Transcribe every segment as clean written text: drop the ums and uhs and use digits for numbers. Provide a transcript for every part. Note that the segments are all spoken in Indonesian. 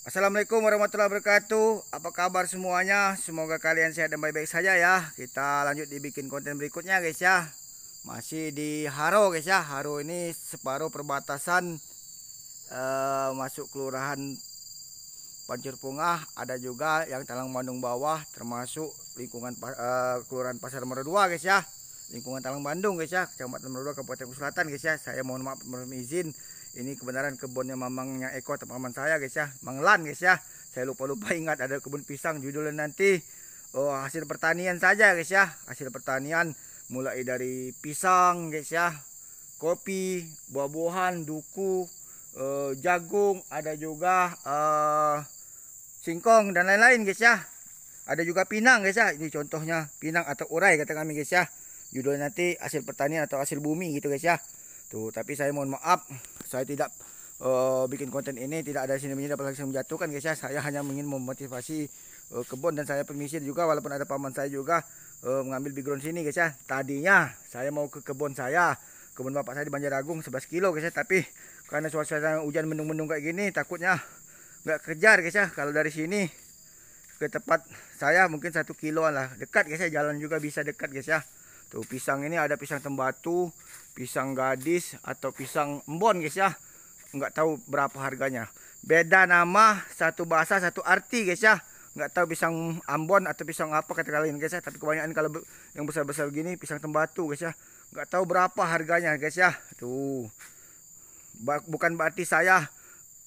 Assalamualaikum warahmatullahi wabarakatuh. Apa kabar semuanya? Semoga kalian sehat dan baik-baik saja ya. Kita lanjut dibikin konten berikutnya guys ya. Masih di Haro guys ya. Haro ini separuh perbatasan masuk kelurahan Pancur Pungah. Ada juga yang Talang Bandung bawah, termasuk lingkungan kelurahan Pasar Meredua guys ya. Lingkungan Talang Bandung guys ya, Kecamatan Meredua, Kabupaten Selatan guys ya. Saya mohon maaf, mohon izin. Ini kebenaran kebunnya mamangnya Eko atau paman saya guys ya, Manglan guys ya. Saya lupa ingat ada kebun pisang, judulnya nanti hasil pertanian saja guys ya. Hasil pertanian mulai dari pisang guys ya, kopi, buah-buahan, duku, jagung, ada juga singkong dan lain-lain guys ya. Ada juga pinang guys ya. Ini contohnya pinang atau urai kata kami guys ya. Judulnya nanti hasil pertanian atau hasil bumi gitu guys ya. Tuh, tapi saya mohon maaf, saya tidak bikin konten ini tidak ada sini dapat langsung menjatuhkan guys ya. Saya hanya ingin memotivasi kebun, dan saya permisi juga walaupun ada paman saya juga mengambil background sini guys ya. Tadinya saya mau ke kebun saya, kebun bapak saya di Banjaragung 11 kilo guys ya, tapi karena suasana hujan mendung-mendung kayak gini takutnya nggak kejar guys ya. Kalau dari sini ke tempat saya mungkin 1 kiloan lah, dekat guys ya, jalan juga bisa dekat guys ya. Tuh, pisang ini ada pisang tembatu, pisang gadis atau pisang embon guys ya. Nggak tahu berapa harganya. Beda nama, satu bahasa satu arti guys ya. Nggak tahu pisang ambon atau pisang apa kata kalian guys ya. Tapi kebanyakan kalau yang besar-besar gini pisang tembatu guys ya. Nggak tahu berapa harganya guys ya. Tuh, bukan berarti saya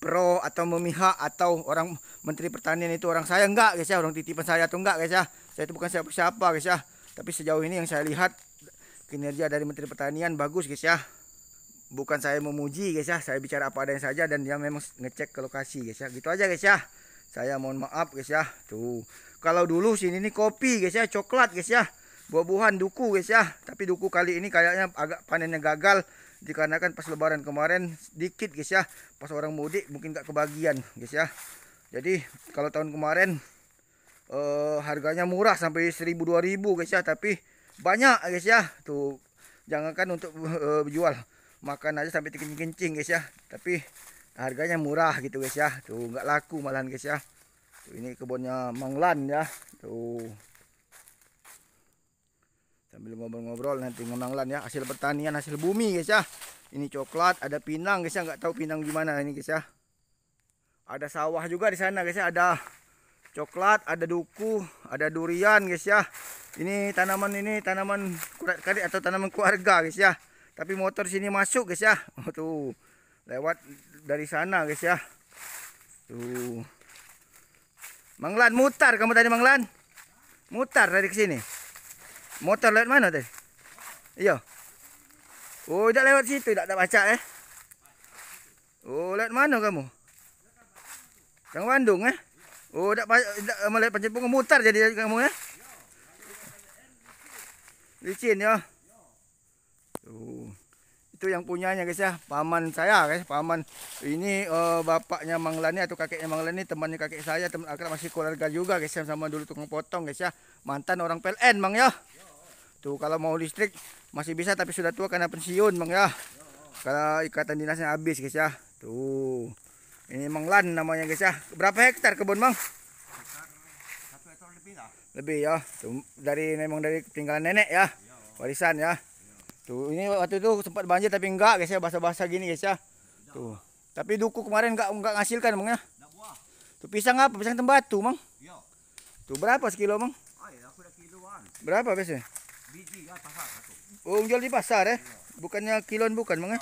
pro atau memihak atau orang Menteri Pertanian itu orang saya, enggak guys ya, orang titipan saya atau enggak guys ya. Saya itu bukan siapa-siapa guys ya. Tapi sejauh ini yang saya lihat kinerja dari Menteri Pertanian bagus guys ya. Bukan saya memuji guys ya, saya bicara apa adanya saja, dan dia memang ngecek ke lokasi guys ya. Gitu aja guys ya. Saya mohon maaf guys ya. Tuh, kalau dulu sini nih kopi guys ya, coklat guys ya, buah-buahan, duku guys ya. Tapi duku kali ini kayaknya agak panennya gagal, dikarenakan pas lebaran kemarin sedikit guys ya. Pas orang mudik mungkin gak kebagian guys ya. Jadi kalau tahun kemarin harganya murah sampai 1000-2000 guys ya, tapi banyak guys ya. Tuh, jangankan untuk jual, makan aja sampai kencing-kencing guys ya, tapi harganya murah gitu guys ya. Tuh, nggak laku malahan guys ya. Tuh, ini kebunnya Manglan ya. Tuh, sambil ngobrol-ngobrol nanti Manglan ya, hasil pertanian, hasil bumi guys ya. Ini coklat, ada pinang guys ya, nggak tahu pinang gimana ini guys ya. Ada sawah juga di sana guys ya, ada coklat, ada duku, ada durian guys ya. Ini tanaman kurat karet atau tanaman keluarga guys ya. Tapi motor sini masuk guys ya. Tuh, lewat dari sana guys ya. Tuh, Manglan mutar kamu tadi Manglan, mutar dari ke sini. Motor lewat mana tadi? Iya. Oh, tidak lewat situ, tidak baca Oh, lewat mana kamu? Kang Bandung Oh, tak melihat Pancur Pungah, mutar jadi kamu licin ya. Tuh, itu yang punyanya guys ya, paman saya guys. Paman ini bapaknya Manglan atau kakeknya Manglan ini temannya kakek saya, teman akrab, masih keluarga juga guys ya, sama dulu tukang potong guys ya. Mantan orang PLN Mang ya. Tuh, kalau mau listrik masih bisa, tapi sudah tua karena pensiun Mang ya. Kalau ikatan dinasnya habis guys ya. Tuh, ini Manglan namanya guys ya. Berapa hektar kebun Mang? Lebih ya. Tuh, memang dari tinggalan nenek ya, warisan ya. Tuh, ini waktu itu sempat banjir tapi enggak guys ya, basah-basah gini guys ya. Tuh, tapi duku kemarin enggak ngasilkan Mang ya. Tuh, pisang apa? Pisang tembatu Mang. Tuh, berapa sekilo Mang? Berapa biasanya? Biji ya, pasar. Oh, jual di pasar bukannya kiloan bukan Mang ya.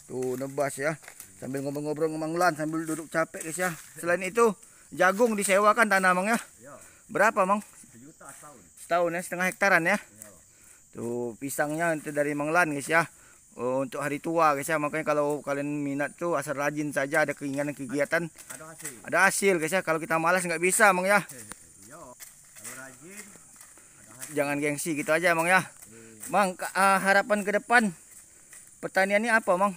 Tuh, nebas ya. Sambil ngobrol-ngobrol Manglan sambil duduk capek guys ya. Selain itu jagung disewakan tanah Mang ya. Berapa Mang? 1 juta setahun. Setahun ya, setengah hektaran ya. Tuh, pisangnya itu dari Manglan guys ya. Untuk hari tua guys ya. Makanya kalau kalian minat tuh asal rajin saja, ada keinginan kegiatan, ada hasil guys ya. Kalau kita malas nggak bisa Mang ya. Jangan gengsi gitu aja Mang ya. Mang, harapan ke depan pertanian ini apa Mang?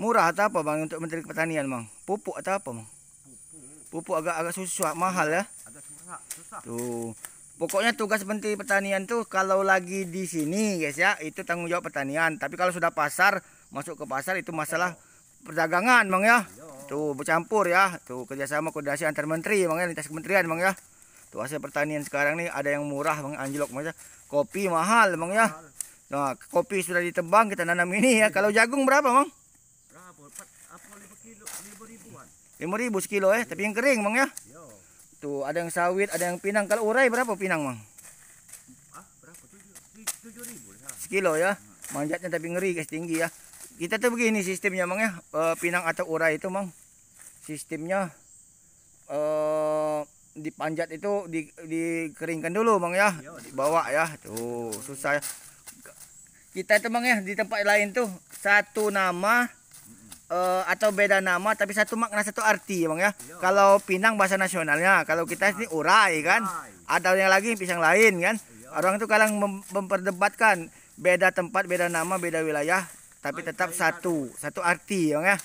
Murah atau apa Bang untuk Menteri Pertanian Mang? Pupuk atau apa Mang? Pupuk agak susah, mahal ya. Agak susah. Tuh, pokoknya tugas Menteri Pertanian tuh kalau lagi di sini guys ya, itu tanggung jawab pertanian. Tapi kalau sudah pasar, masuk ke pasar itu masalah perdagangan Mang ya. Tuh bercampur ya. Tuh kerjasama koordinasi antar menteri Bang ya, lintas kementerian Bang ya. Tuh hasil pertanian sekarang nih ada yang murah Bang, anjlok Bang ya. Kopi mahal Bang ya. Nah, kopi sudah ditebang kita nanam ini ya. Kalau jagung berapa Bang? Berapa? 5 kilo, 5.000-an. 5.000 sekilo ya, tapi yang kering Bang ya. Yo. Tuh ada yang sawit, ada yang pinang. Kalau urai berapa pinang Bang? Berapa? 7.000 lah. Sekilo ya. Manjatnya tapi ngeri guys, tinggi ya. Kita tuh begini sistemnya Bang ya. Pinang atau urai itu Bang. Sistemnya dipanjat itu dikeringkan dulu Bang ya. Dibawa ya. Tuh susah ya. Kita itu Bang ya di tempat lain tuh satu nama atau beda nama tapi satu makna satu arti Bang ya. Kalau pinang bahasa nasionalnya, kalau kita ini urai kan. Ada yang lagi pisang lain kan. Orang itu kadang memperdebatkan beda tempat, beda nama, beda wilayah, tapi tetap satu arti Bang ya.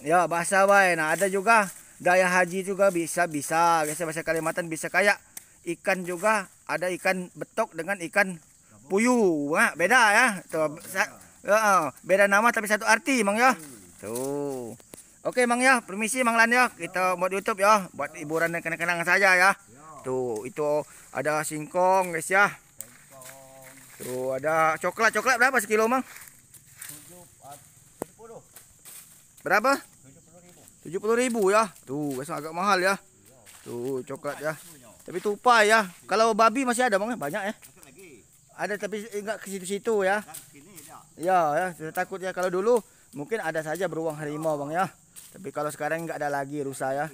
Ya bahasa baik. Nah ada juga daya haji juga bisa bahasa Kalimantan bisa kayak ikan juga, ada ikan betok dengan ikan puyuh, beda ya. Tuh, beda nama tapi satu arti Bang ya. Tuh. Oke Bang ya, permisi Bang Lan ya. Kita buat YouTube ya, buat hiburan dan kenang-kenangan saja ya. Tuh, itu ada singkong guys ya. Tuh, ada coklat berapa sekilo Bang? 70. Berapa? 70.000. 70.000 ya. Tuh, guys agak mahal ya. Tuh, coklat ya. Tapi tupai ya. Kalau babi masih ada Bang ya? Banyak ya. Ada tapi enggak ke situ-situ ya. Ya, sudah takut ya. Kalau dulu mungkin ada saja beruang harimau Bang ya. Tapi kalau sekarang enggak ada lagi rusa ya.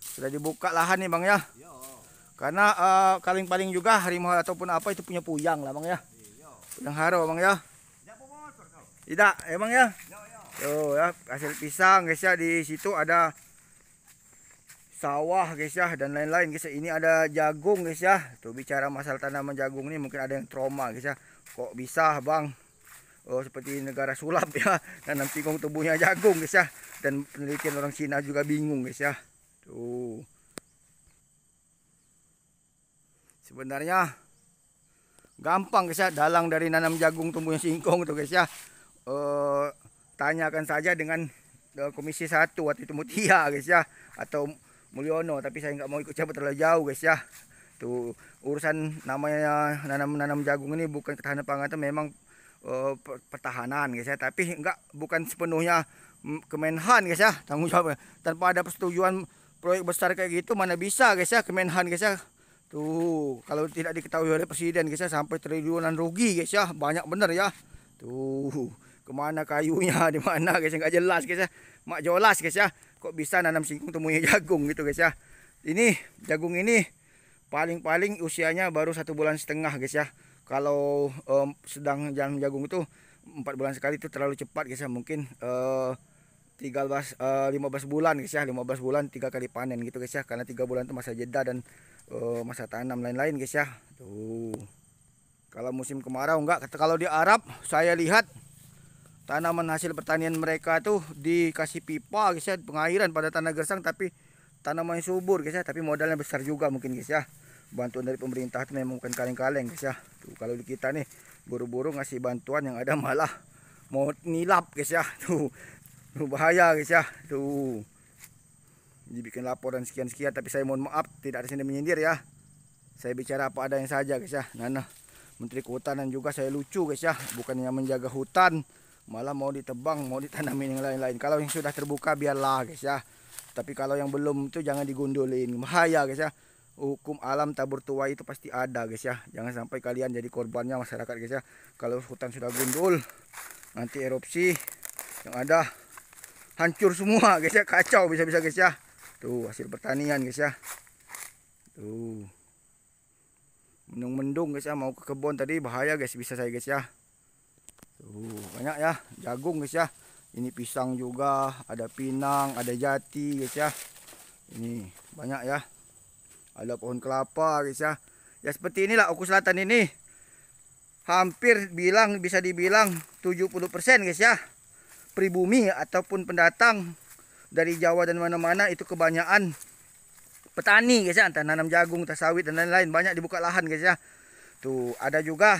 Sudah dibuka lahan nih Bang ya. Karena paling juga harimau ataupun apa itu punya puyang lah Bang ya. Puyang haro Bang ya. Tidak, emang ya. Tuh ya, hasil pisang guys ya, di situ ada sawah guys ya dan lain-lain guys ya. Ini ada jagung guys ya. Tuh bicara masalah tanaman jagung ini mungkin ada yang trauma guys ya. Kok bisa Bang? Oh seperti negara sulap ya, nanam singkong tubuhnya jagung guys ya. Dan penelitian orang Cina juga bingung guys ya. Tuh. Sebenarnya gampang guys ya, dalang dari nanam jagung tumbuhnya singkong tuh guys ya. Tanyakan saja dengan Komisi 1 waktu itu Mutia guys ya, atau Mulyono, tapi saya nggak mau ikut campur terlalu jauh guys ya. Tuh urusan namanya nanam jagung ini bukan ketahanan pangan, itu memang pertahanan guys ya, tapi bukan sepenuhnya Kemenhan guys ya tanggung jawabnya. Tanpa ada persetujuan proyek besar kayak gitu mana bisa guys ya Kemenhan guys ya. Tuh kalau tidak diketahui oleh presiden guys ya, sampai triliunan rugi guys ya, banyak bener ya. Tuh kemana kayunya, di mana guys, nggak jelas guys ya. Mak jolas guys ya, kok bisa nanam singkong temunya jagung gitu guys ya. Ini jagung ini paling usianya baru 1,5 bulan guys ya. Kalau sedang jagung itu 4 bulan sekali itu terlalu cepat guys ya. Mungkin 15 bulan guys ya, 15 bulan 3 kali panen gitu guys ya. Karena 3 bulan itu masa jeda dan masa tanam lain-lain guys ya. Tuh. Kalau musim kemarau enggak, kalau di Arab saya lihat tanaman hasil pertanian mereka tuh dikasih pipa guys ya, pengairan pada tanah gersang, tapi tanaman subur guys ya, tapi modalnya besar juga mungkin guys ya. Bantuan dari pemerintah itu memang bukan kaleng-kaleng guys ya. Tuh kalau di kita nih buru-buru ngasih bantuan, yang ada malah mau nilap guys ya. Tuh bahaya guys ya. Tuh dibikin laporan sekian-sekian, tapi saya mohon maaf tidak ada sini menyindir ya. Saya bicara apa adanya saja guys ya. Nah, Menteri Kehutanan juga saya lucu guys ya, bukannya menjaga hutan malah mau ditebang, mau ditanamin yang lain-lain. Kalau yang sudah terbuka biarlah guys ya, tapi kalau yang belum itu jangan digundulin, bahaya guys ya. Hukum alam tabur tuai itu pasti ada guys ya, jangan sampai kalian jadi korbannya masyarakat guys ya. Kalau hutan sudah gundul nanti erupsi, yang ada hancur semua guys ya, kacau bisa-bisa guys ya. Tuh hasil pertanian guys ya. Tuh mendung-mendung guys ya, mau ke kebun tadi bahaya guys, bisa saya guys ya. Tuh banyak ya jagung guys ya. Ini pisang juga, ada pinang, ada jati guys ya. Ini banyak ya. Ada pohon kelapa guys ya. Ya seperti inilah Oku Selatan ini. Hampir bisa dibilang 70% guys ya. Pribumi ataupun pendatang dari Jawa dan mana-mana itu kebanyakan petani guys ya, entah nanam jagung, entah sawit dan lain-lain, banyak dibuka lahan guys ya. Tuh ada juga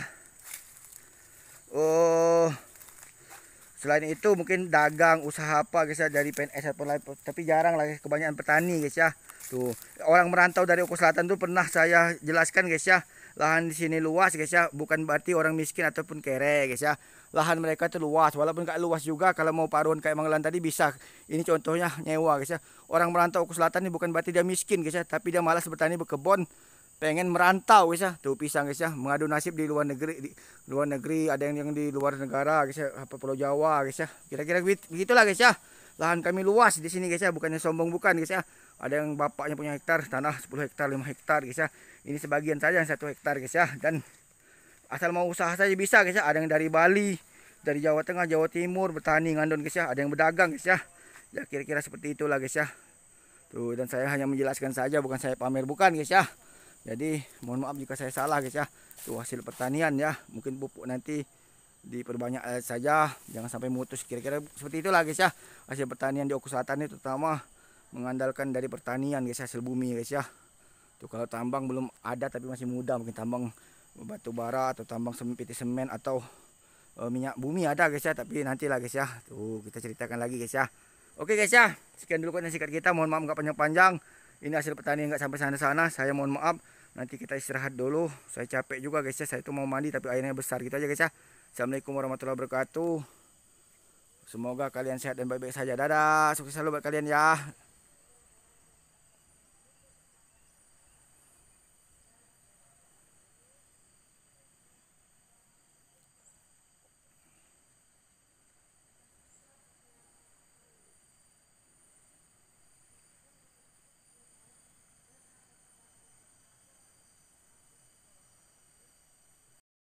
Selain itu mungkin dagang, usaha apa guys ya, dari PNS atau lain, tapi jarang lah guys, kebanyakan petani guys ya. Tuh, orang merantau dari Oku Selatan tuh pernah saya jelaskan guys ya. Lahan di sini luas guys ya, bukan berarti orang miskin ataupun kere guys ya. Lahan mereka itu luas, walaupun gak luas juga kalau mau paruan kayak Mangelan tadi bisa. Ini contohnya nyewa guys ya. Orang merantau Oku Selatan ini bukan berarti dia miskin guys ya, tapi dia malas bertani berkebun, pengen merantau guys ya. Tuh pisang guys ya, mengadu nasib di luar negeri, ada yang di luar negara guys ya, apa Pulau Jawa guys ya. Kira-kira begitulah guys ya. Lahan kami luas di sini guys ya, bukannya sombong bukan guys ya. Ada yang bapaknya punya hektar tanah 10 hektar, 5 hektar guys ya. Ini sebagian saja yang 1 hektar guys ya. Dan asal mau usaha saja bisa guys ya. Ada yang dari Bali, dari Jawa Tengah, Jawa Timur bertani ngandon guys ya. Ada yang berdagang guys ya. Ya kira-kira seperti itulah guys ya. Tuh, dan saya hanya menjelaskan saja, bukan saya pamer bukan guys ya. Jadi mohon maaf jika saya salah guys ya. Tuh hasil pertanian ya. Mungkin pupuk nanti diperbanyak saja, jangan sampai mutus. Kira-kira seperti itulah guys ya. Hasil pertanian di Oku Selatan ini terutama mengandalkan dari pertanian guys ya, hasil bumi guys ya. Tuh kalau tambang belum ada tapi masih muda, mungkin tambang batu bara atau tambang piti semen atau minyak bumi ada guys ya, tapi nantilah guys ya. Tuh kita ceritakan lagi guys ya. Oke guys ya, sekian dulu konten singkat kita. Mohon maaf nggak panjang-panjang. Ini hasil pertanian nggak sampai sana-sana. Saya mohon maaf. Nanti kita istirahat dulu. Saya capek juga guys ya. Saya itu mau mandi tapi airnya besar gitu aja guys ya. Assalamualaikum warahmatullahi wabarakatuh. Semoga kalian sehat dan baik-baik saja. Dadah, sukses selalu buat kalian ya.